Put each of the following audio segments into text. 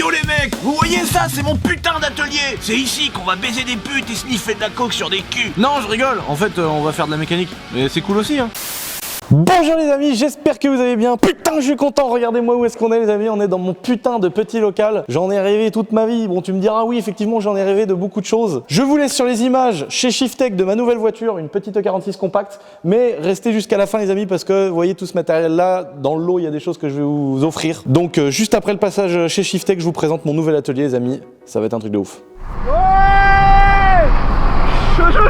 Yo les mecs, vous voyez ça, c'est mon putain d'atelier. C'est ici qu'on va baiser des putes et sniffer de la coke sur des culs. Non, je rigole, en fait on va faire de la mécanique. Mais c'est cool aussi hein. Bonjour les amis, j'espère que vous allez bien. Putain, je suis content, regardez-moi où est-ce qu'on est les amis. On est dans mon putain de petit local. J'en ai rêvé toute ma vie. Bon, tu me diras oui, effectivement, j'en ai rêvé de beaucoup de choses. Je vous laisse sur les images chez Shiftech de ma nouvelle voiture, une petite E46 compacte. Mais restez jusqu'à la fin les amis parce que vous voyez tout ce matériel là, dans le lot, il y a des choses que je vais vous offrir. Donc juste après le passage chez Shiftech, je vous présente mon nouvel atelier les amis. Ça va être un truc de ouf. Ouais,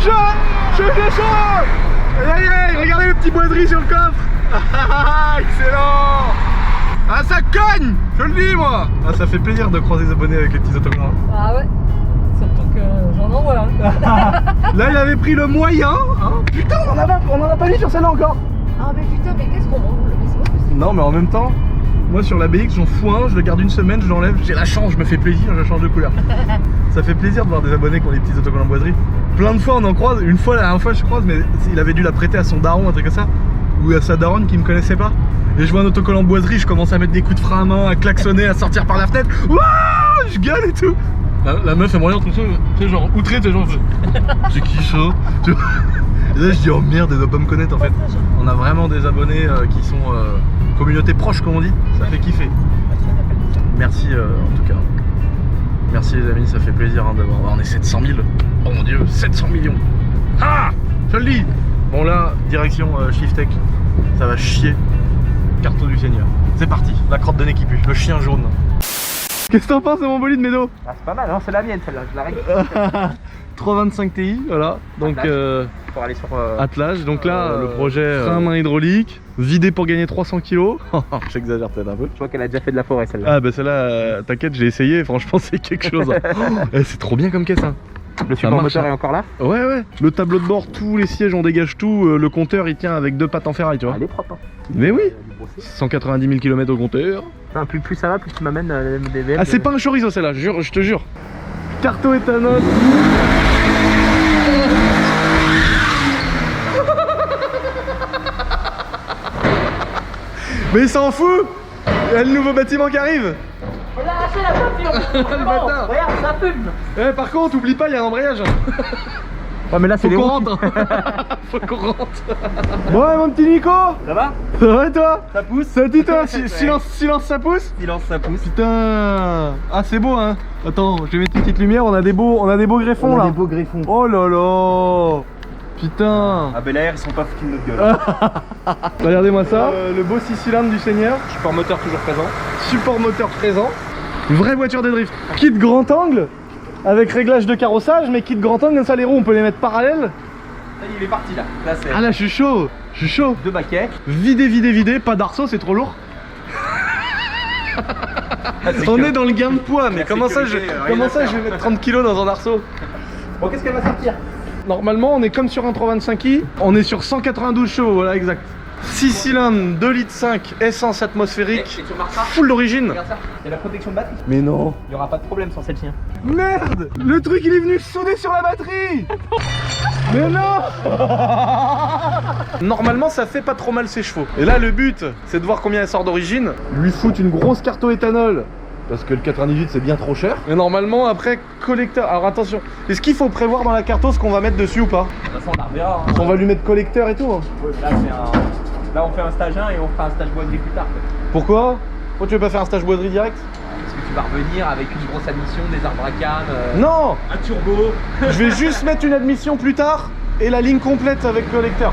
chaud. Aïe, regardez le petit boiserie sur le coffre. Excellent. Ah, ça cogne, je le dis moi. Ah, ça fait plaisir de croiser des abonnés avec les petits autocollants. Ah ouais, surtout que j'en envoie hein. Là il avait pris le moyen hein. Putain, on en a pas mis sur celle-là encore. Ah mais putain, mais qu'est-ce qu'on mange? Mais c'est pas possible. Non mais en même temps, moi sur la BX j'en fous un, je le garde une semaine, je l'enlève, j'ai la chance, je me fais plaisir, je change de couleur. Ça fait plaisir de voir des abonnés qui ont des petits autocollants boiserie. Plein de fois on en croise, une fois la dernière fois je croise, mais il avait dû la prêter à son daron, un truc comme ça, ou à sa daronne qui me connaissait pas. Et je vois un autocollant boiserie, je commence à mettre des coups de frein à main, à klaxonner, à sortir par la fenêtre. Wouah, je gueule et tout. La meuf elle me regarde comme ça, tu sais genre outré, tu sais genre c'est qui ça? Et là je dis oh merde, elle doit pas me connaître en fait. On a vraiment des abonnés qui sont communauté proche comme on dit, ça fait kiffer. Merci en tout cas. Merci les amis, ça fait plaisir hein, d'avoir. On est 700 000. Oh mon dieu, 700 millions. Ah, je le dis. Bon là, direction Shiftech. Ça va chier. Carton du Seigneur. C'est parti, la crotte de nez qui pue, le chien jaune. Qu'est-ce que t'en penses de mon bolide Médo? Ah, c'est pas mal, hein, c'est la mienne celle-là, je la règle. 325 Ti, voilà. Donc Pour aller sur attelage, donc là le projet frein à main hydraulique, vidé pour gagner 300 kg. J'exagère peut-être un peu. Je vois qu'elle a déjà fait de la forêt celle-là. Ah bah celle-là, t'inquiète, j'ai essayé, franchement c'est quelque chose. Hein. C'est trop bien comme caisse hein. Le support moteur est encore là? Ouais. Le tableau de bord, tous les sièges on dégage tout, le compteur il tient avec deux pattes en ferraille tu vois. Elle est propre hein. Mais oui, 190 000 km au compteur. Enfin, plus ça va, plus tu m'amènes des VM. Ah c'est pas un chorizo celle-là, je te jure. Carto éthanol. Mais il s'en fout. Il y a le nouveau bâtiment qui arrive. On a arraché la voiture. Le bâtard. Regarde, ça fume. Eh, par contre, oublie pas, il y a un embrayage. Ouais, mais là c'est Faut les qu'on roues. rentre. Faut qu'on rentre. Ouais, mon petit Nico. Ça va? Ça va et toi? Ça pousse? Ça dit toi? Silence, ça pousse? Silence, ça pousse. Putain. Ah, c'est beau hein. Attends, je vais mettre une petite lumière. On a des beaux greffons On là. a des beaux griffons. Oh là là. Putain. Ah, Bel Air, ils sont pas foutus de notre gueule. Regardez-moi ça. Le beau 6 cylindres du Seigneur. Support moteur toujours présent. Support moteur présent. Une vraie voiture de drift. Kit grand angle. Avec réglage de carrossage, mais kit grand angle, comme ça les roues on peut les mettre parallèles. Ça y est, il est parti là. Là c'est Ah là je suis chaud. deux baquets. Vidé, pas d'arceau, c'est trop lourd. On est dans le gain de poids, mais La comment ça je sécurité, vais mettre 30 kg dans un arceau? Bon, qu'est-ce qu'elle va sortir? Normalement on est comme sur un 325i, on est sur 192 chevaux, voilà exact. 6 cylindres, 2 litres 5, essence atmosphérique, Et tu remarques ça? full d'origine. Regarde ça, c'est la protection de batterie. Mais non. Il n'y aura pas de problème sans celle-ci. Hein. Merde! Le truc il est venu souder sur la batterie! Mais non! Normalement ça fait pas trop mal ses chevaux. Et là le but c'est de voir combien elle sort d'origine. Lui foutre une grosse carto éthanol. Parce que le 98 c'est bien trop cher. Et normalement après collecteur. Alors attention, est-ce qu'il faut prévoir dans la carto ce qu'on va mettre dessus ou pas? De toute façon, on la reverra. Hein. On va lui mettre collecteur et tout. Hein. Ouais, là, on fait un stage 1 et on fera un stage boiserie plus tard. Pourquoi? Pourquoi tu veux pas faire un stage boiserie direct? Parce que tu vas revenir avec une grosse admission, des arbres à canne, Non! un turbo. Je vais juste mettre une admission plus tard et la ligne complète avec collecteur.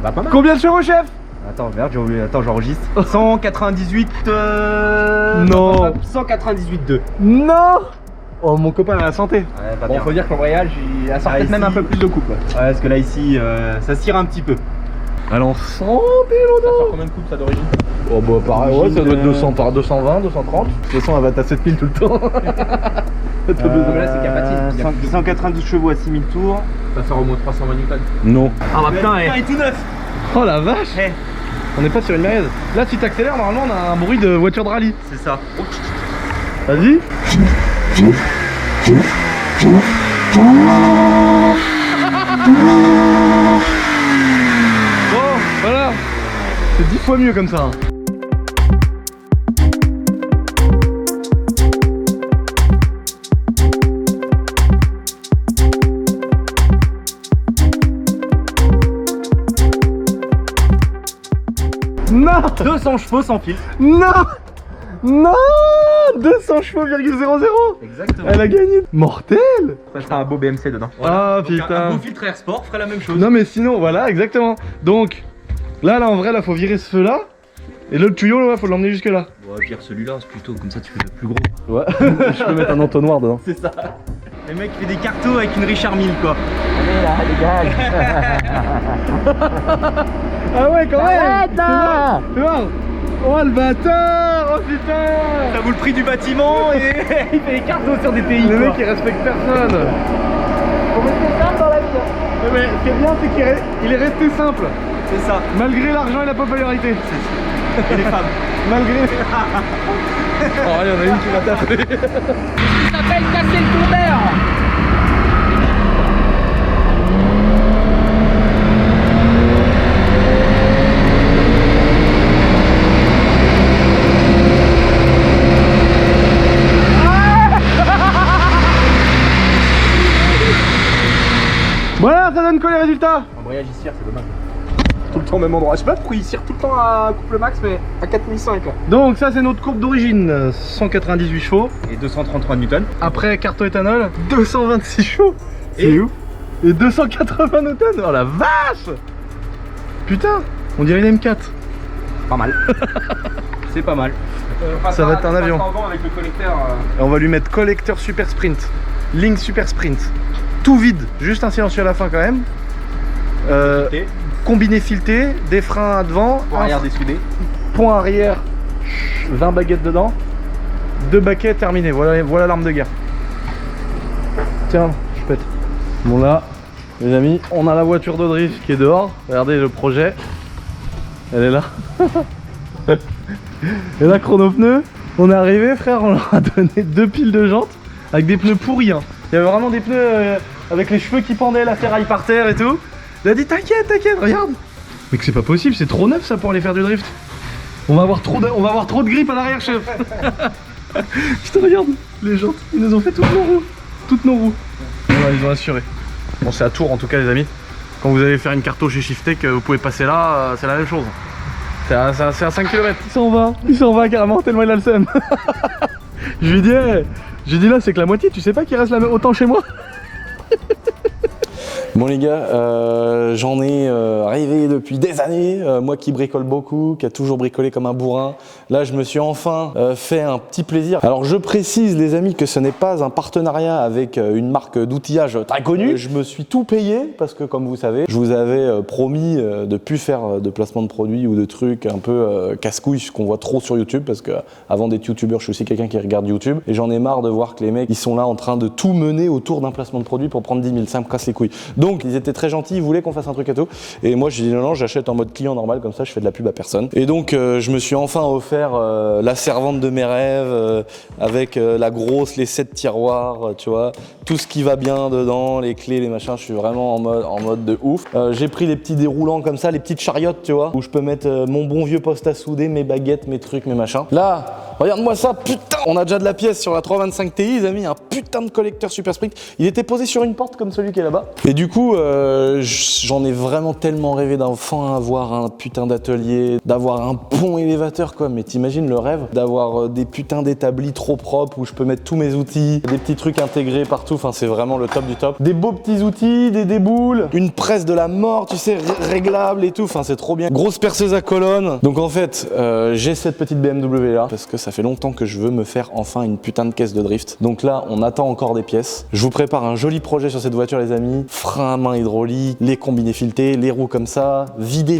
Bah, pas mal. Combien de chevaux chef? Attends, merde, j'enregistre. 198. Non. 198,2. Non! Oh mon copain a la santé. Ouais, pas bon, faut dire que l'embrayage, il sort peut-être ici, même un peu plus de coupe. Ouais, parce que là, ici, ça se tire un petit peu. Alors santé Ça sort combien de coupes ça d'origine? Oh bah pareil, ouais, ça doit être 200 par 220, 230. De toute façon, elle va être à 7000 tout le temps. Là, c'est capacité. 192 chevaux à 6000 tours. Ça sort au moins 320 newtons. Non. Ah bah putain, il est tout neuf. Oh la vache. On n'est pas sur une Merguez. Là, si t'accélères, normalement, on a un bruit de voiture de rallye. C'est ça. Vas-y. Bon, voilà. C'est 10 fois mieux comme ça. Non, 200 chevaux sans fil. non, non, 200 chevaux,0,00. Exactement. Elle a gagné. Mortel. Ça sera un beau BMC dedans. Ah Donc, putain. un beau filtre Air Sport ferait la même chose. Non mais sinon, voilà, exactement. Donc, là en vrai, là, faut virer ce feu-là. Et le tuyau, là, faut l'emmener jusque là. Ouais, vire celui-là, c'est plutôt comme ça tu fais le plus gros. Ouais, je peux mettre un entonnoir dedans. C'est ça. Le mec fait des cartos avec une Richard Mille quoi. Ah ouais, quand même. C'est bon. Oh le bâtard. Oh putain. Ça vaut le prix du bâtiment et il fait des cartos sur des pays. Le quoi. mec, il respecte personne. Faut rester simple dans la vie. Ouais, mais ce qui est bien, c'est qu'il est resté simple. C'est ça. Malgré l'argent et la popularité. Et les femmes. Malgré... Oh, il y en a une qui m'a tapé. Ça s'appelle casser le tour d'air. Voilà, ça donne quoi les résultats? Embrayage il cire, c'est dommage. Tout le temps au même endroit. Je sais pas pourquoi il cire tout le temps à couple max, mais à 4005 là. Donc ça c'est notre courbe d'origine, 198 chevaux. Et 233 newtons. Après carton éthanol, 226 chevaux. C'est où? Et 280 newtons. Oh la vache. Putain, on dirait une M4. Pas mal. C'est pas mal. Ça va être un avion. Avec le collecteur. Et on va lui mettre collecteur super sprint, ligne super sprint, tout vide, juste un silencieux à la fin quand même. Combiné fileté, des freins à devant, Pour arrière dessoudé. pont arrière, 20 baguettes dedans, 2 baquets terminé, voilà l'arme de guerre. Tiens, je pète. Bon là, les amis, on a la voiture de drift qui est dehors, regardez le projet, elle est là. Et là, chrono pneus, on est arrivé frère, on leur a donné 2 piles de jantes avec des pneus pourris. Hein. Il y avait vraiment des pneus avec les cheveux qui pendaient, la ferraille par terre et tout. Il a dit t'inquiète, regarde. Mais que c'est pas possible, c'est trop neuf ça pour aller faire du drift. On va avoir trop de grippe à l'arrière, chef. Putain, regarde, les jantes, ils nous ont fait toutes nos roues. Voilà, ils ont assuré. Bon, c'est à Tours en tout cas, les amis. Quand vous allez faire une carto chez Shiftech, vous pouvez passer là, c'est la même chose. C'est à 5 km. Il s'en va carrément tellement il a le seum. Je lui dis là, c'est que la moitié, tu sais pas qu'il reste autant chez moi. Bon les gars, j'en ai rêvé depuis des années, moi qui bricole beaucoup, qui a toujours bricolé comme un bourrin. Là je me suis enfin fait un petit plaisir. Alors je précise les amis que ce n'est pas un partenariat avec une marque d'outillage très connue. Je me suis tout payé parce que comme vous savez, je vous avais promis de plus faire de placement de produits ou de trucs un peu casse-couilles, ce qu'on voit trop sur YouTube, parce que avant d'être youtubeur je suis aussi quelqu'un qui regarde YouTube et j'en ai marre de voir que les mecs ils sont là en train de tout mener autour d'un placement de produit pour prendre 10 000, ça me casse les couilles. Donc ils étaient très gentils, ils voulaient qu'on fasse un truc et tout. Et moi j'ai dit non, j'achète en mode client normal, comme ça je fais de la pub à personne. Et donc je me suis enfin offert la servante de mes rêves avec la grosse, les 7 tiroirs, tu vois, tout ce qui va bien dedans, les clés, les machins, je suis vraiment en mode de ouf. J'ai pris les petits déroulants comme ça, les petites chariotes, tu vois, où je peux mettre mon bon vieux poste à souder, mes baguettes, mes trucs, mes machins. Là, regarde-moi ça, putain, on a déjà de la pièce sur la 325 Ti, les amis, un putain de collecteur Super Sprint. Il était posé sur une porte comme celui qui est là-bas. Et du coup, j'en ai vraiment tellement rêvé d'enfin avoir un putain d'atelier, d'avoir un pont élévateur quoi, mais t'imagines le rêve d'avoir des putains d'établis trop propres où je peux mettre tous mes outils, des petits trucs intégrés partout, enfin c'est vraiment le top du top. Des beaux petits outils, des déboules, une presse de la mort, tu sais, réglable et tout, enfin c'est trop bien. Grosse perceuse à colonne. Donc en fait, j'ai cette petite BMW là, parce que ça fait longtemps que je veux me faire enfin une putain de caisse de drift. Donc là, on attend encore des pièces. Je vous prépare un joli projet sur cette voiture les amis. Frein à main hydraulique, les combinés filetés, les roues comme ça, vider.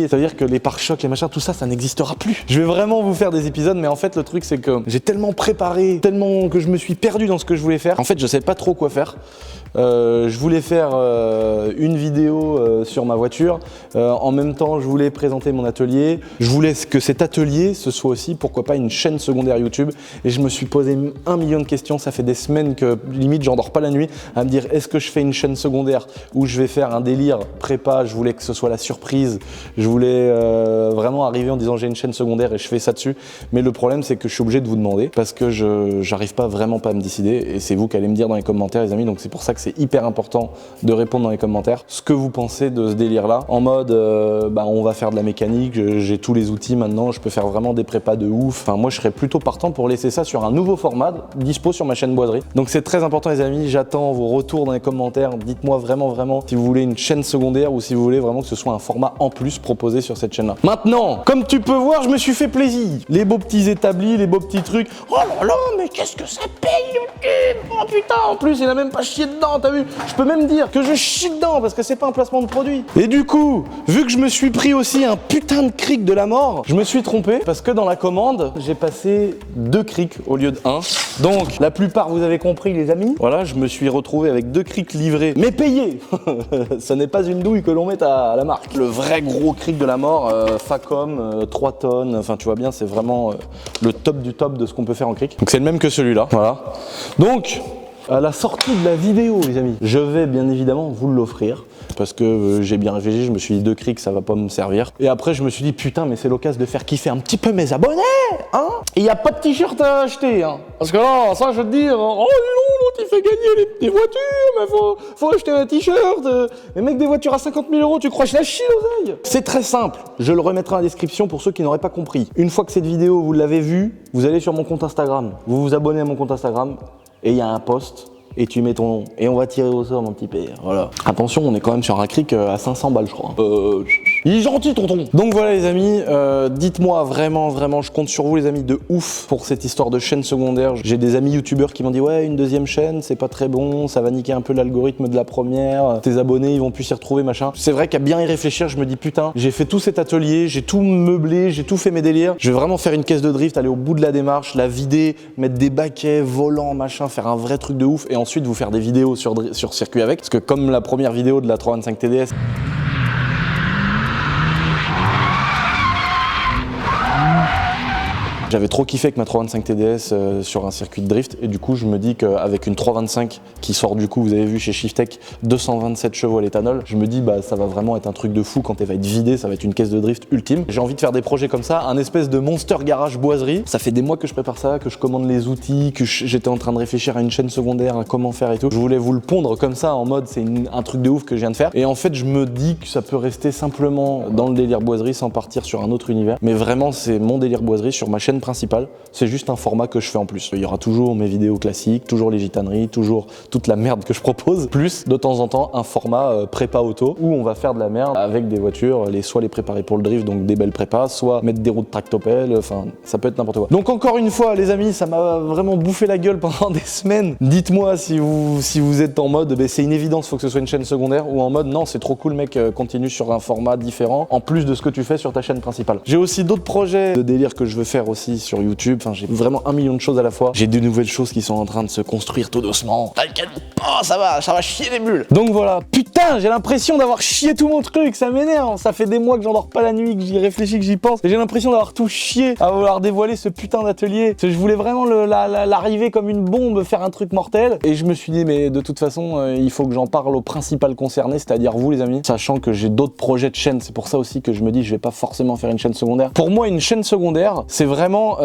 Ça veut dire que les pare-chocs, les machins, tout ça, ça n'existera plus. Je vais vraiment vous faire des épisodes, mais en fait, le truc, c'est que j'ai tellement préparé, tellement que je me suis perdu dans ce que je voulais faire. En fait, je sais pas trop quoi faire. Je voulais faire une vidéo sur ma voiture. En même temps, je voulais présenter mon atelier. Je voulais que cet atelier, ce soit aussi, pourquoi pas, une chaîne secondaire YouTube. Et je me suis posé 1 million de questions. Ça fait des semaines que, limite, j'en dors pas la nuit à me dire, est-ce que je fais une chaîne secondaire où je vais faire un délire prépa? Je voulais que ce soit la surprise. Je voulais vraiment arriver en disant, j'ai une chaîne secondaire et je fais ça dessus. Mais le problème, c'est que je suis obligé de vous demander parce que j'arrive vraiment pas à me décider. Et c'est vous qui allez me dire dans les commentaires, les amis. Donc c'est pour ça que c'est hyper important de répondre dans les commentaires ce que vous pensez de ce délire là, en mode on va faire de la mécanique, j'ai tous les outils maintenant, je peux faire vraiment des prépas de ouf. Enfin moi je serais plutôt partant pour laisser ça sur un nouveau format dispo sur ma chaîne Boiserie. Donc c'est très important les amis, j'attends vos retours dans les commentaires, dites-moi vraiment si vous voulez une chaîne secondaire ou si vous voulez vraiment que ce soit un format en plus proposé sur cette chaîne là. Maintenant, comme tu peux voir, je me suis fait plaisir. Les beaux petits établis, les beaux petits trucs. Oh là là, mais qu'est-ce que ça paye YouTube? Oh putain, en plus il a même pas chié dedans, t'as vu? Je peux même dire que je chie dedans parce que c'est pas un placement de produit. Et du coup, vu que je me suis pris aussi un putain de cric de la mort, je me suis trompé parce que dans la commande, j'ai passé 2 crics au lieu de 1. Donc, la plupart vous avez compris les amis. Voilà, je me suis retrouvé avec 2 crics livrés, mais payés. Ce n'est pas une douille que l'on met à la marque. Le vrai gros cric de la mort, Facom, 3 tonnes, enfin tu vois bien, c'est vraiment le top du top de ce qu'on peut faire en cric. Donc c'est le même que celui-là, voilà. Donc, à la sortie de la vidéo, les amis, je vais bien évidemment vous l'offrir parce que j'ai bien réfléchi, je me suis dit 2 crics, ça va pas me servir. Et après, je me suis dit putain, mais c'est l'occasion de faire kiffer un petit peu mes abonnés, hein. Et il n'y a pas de t-shirt à acheter, hein. Parce que là, ça, je veux te dire, oh non, l'autre il fait gagner des voitures, mais faut acheter un t-shirt. Mais mec, des voitures à 50 000 €, tu crois que je la chie l'oseille? C'est très simple, je le remettrai en description pour ceux qui n'auraient pas compris. Une fois que cette vidéo, vous l'avez vue, vous allez sur mon compte Instagram, vous vous abonnez à mon compte Instagram, et il y a un post, et tu mets ton nom, et on va tirer au sort mon petit père, voilà. Attention, on est quand même sur un cric à 500 balles je crois. Il est gentil tonton. Donc voilà les amis, dites-moi vraiment, je compte sur vous les amis de ouf pour cette histoire de chaîne secondaire. J'ai des amis youtubeurs qui m'ont dit ouais, une deuxième chaîne c'est pas très bon, ça va niquer un peu l'algorithme de la première, tes abonnés ils vont plus s'y retrouver machin. C'est vrai qu'à bien y réfléchir, je me dis putain, j'ai fait tout cet atelier, j'ai tout meublé, j'ai tout fait mes délires. Je vais vraiment faire une caisse de drift, aller au bout de la démarche, la vider, mettre des baquets, volants, machin, faire un vrai truc de ouf et ensuite vous faire des vidéos sur circuit avec. Parce que comme la première vidéo de la 325 TDS, j'avais trop kiffé avec ma 325 TDS sur un circuit de drift et du coup je me dis qu'avec une 325 qui sort du coup, vous avez vu chez Shiftech, 227 chevaux à l'éthanol, je me dis bah ça va vraiment être un truc de fou quand elle va être vidée, ça va être une caisse de drift ultime. J'ai envie de faire des projets comme ça, un espèce de monster garage boiserie. Ça fait des mois que je prépare ça, que je commande les outils, que j'étais en train de réfléchir à une chaîne secondaire, à comment faire et tout. Je voulais vous le pondre comme ça en mode c'est un truc de ouf que je viens de faire. Et en fait je me dis que ça peut rester simplement dans le délire boiserie sans partir sur un autre univers. Mais vraiment c'est mon délire boiserie sur ma chaîne principale, c'est juste un format que je fais en plus. Il y aura toujours mes vidéos classiques, toujours les gitaneries, toujours toute la merde que je propose, plus de temps en temps un format prépa auto où on va faire de la merde avec des voitures, soit les préparer pour le drift, donc des belles prépas, soit mettre des roues de tractopelle, enfin ça peut être n'importe quoi. Donc encore une fois les amis, ça m'a vraiment bouffé la gueule pendant des semaines. Dites-moi si vous êtes en mode c'est une évidence, faut que ce soit une chaîne secondaire, ou en mode non c'est trop cool mec, continue sur un format différent en plus de ce que tu fais sur ta chaîne principale. J'ai aussi d'autres projets de délire que je veux faire aussi sur YouTube, enfin j'ai vraiment 1 million de choses à la fois. J'ai de nouvelles choses qui sont en train de se construire tout doucement. T'inquiète pas, ça va chier les bulles. Donc voilà, putain, j'ai l'impression d'avoir chié tout mon truc, ça m'énerve. Ça fait des mois que j'en dors pas la nuit, que j'y réfléchis, que j'y pense. Et j'ai l'impression d'avoir tout chié à vouloir dévoiler ce putain d'atelier. Je voulais vraiment l'arriver comme une bombe, faire un truc mortel. Et je me suis dit, mais de toute façon, il faut que j'en parle au principal concerné, c'est-à-dire vous les amis, sachant que j'ai d'autres projets de chaîne. C'est pour ça aussi que je me dis, je vais pas forcément faire une chaîne secondaire. Pour moi, une chaîne secondaire, c'est vraiment,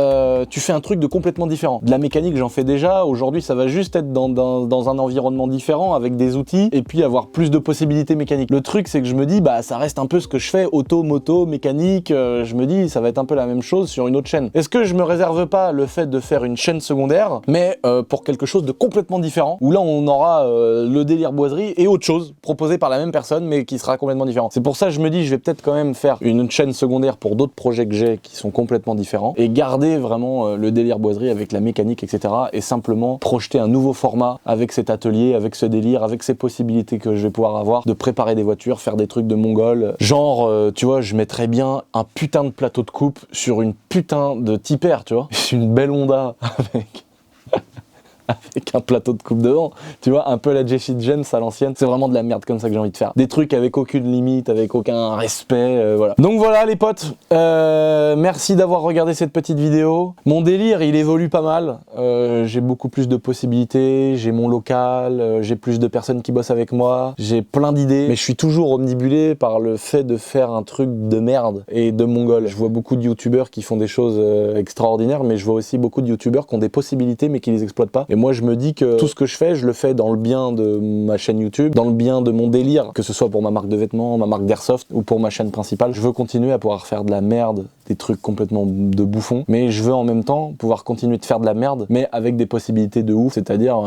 tu fais un truc de complètement différent. De la mécanique, j'en fais déjà. Aujourd'hui, ça va juste être dans un environnement différent avec des outils et puis avoir plus de possibilités mécaniques. Le truc, c'est que je me dis, bah, ça reste un peu ce que je fais, auto, moto, mécanique. Je me dis, ça va être un peu la même chose sur une autre chaîne. Est-ce que je me réserve pas le fait de faire une chaîne secondaire, mais pour quelque chose de complètement différent, où là, on aura le délire boiserie et autre chose proposé par la même personne, mais qui sera complètement différent. C'est pour ça que je me dis, je vais peut-être quand même faire une chaîne secondaire pour d'autres projets que j'ai qui sont complètement différents et garder vraiment le délire boiserie avec la mécanique, etc. et simplement projeter un nouveau format avec cet atelier, avec ce délire, avec ces possibilités que je vais pouvoir avoir de préparer des voitures, faire des trucs de mongol. Genre, tu vois, je mettrais bien un putain de plateau de coupe sur une putain de Tipper, tu vois. C'est une belle Honda avec... avec un plateau de coupe devant. Tu vois, un peu la Jessie James à l'ancienne. C'est vraiment de la merde comme ça que j'ai envie de faire. Des trucs avec aucune limite, avec aucun respect, voilà. Donc voilà les potes, merci d'avoir regardé cette petite vidéo. Mon délire, il évolue pas mal. J'ai beaucoup plus de possibilités, j'ai mon local, j'ai plus de personnes qui bossent avec moi, j'ai plein d'idées, mais je suis toujours omnibulé par le fait de faire un truc de merde et de mongol. Je vois beaucoup de youtubeurs qui font des choses extraordinaires, mais je vois aussi beaucoup de youtubeurs qui ont des possibilités mais qui les exploitent pas. Et moi je me dis que tout ce que je fais dans le bien de ma chaîne YouTube, dans le bien de mon délire, que ce soit pour ma marque de vêtements, ma marque d'airsoft ou pour ma chaîne principale. Je veux continuer à pouvoir faire de la merde, des trucs complètement de bouffons, mais je veux en même temps pouvoir continuer de faire de la merde, mais avec des possibilités de ouf, c'est-à-dire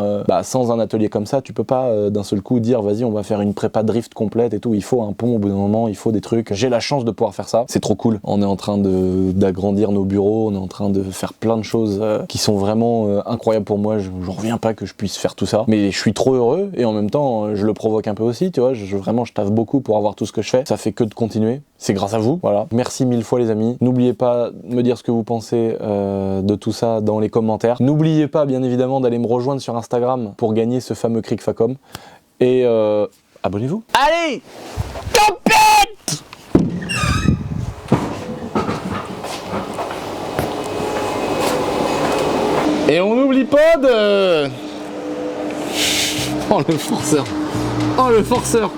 sans un atelier comme ça, tu peux pas d'un seul coup dire vas-y on va faire une prépa drift complète et tout, il faut un pont au bout d'un moment, il faut des trucs. J'ai la chance de pouvoir faire ça, c'est trop cool. On est en train d'agrandir nos bureaux, on est en train de faire plein de choses qui sont vraiment incroyables pour moi, j'en reviens pas que je puisse faire tout ça, mais je suis trop heureux et en même temps je le provoque un peu aussi, tu vois, vraiment je taffe beaucoup pour avoir tout ce que je fais, ça fait que de continuer, c'est grâce à vous, voilà. Merci 1000 fois les amis, n'oubliez pas de me dire ce que vous pensez de tout ça dans les commentaires, n'oubliez pas bien évidemment d'aller me rejoindre sur Instagram pour gagner ce fameux Cric Facom et abonnez-vous. Allez, compète! Et on n'oublie pas de... Oh le forceur! Oh le forceur!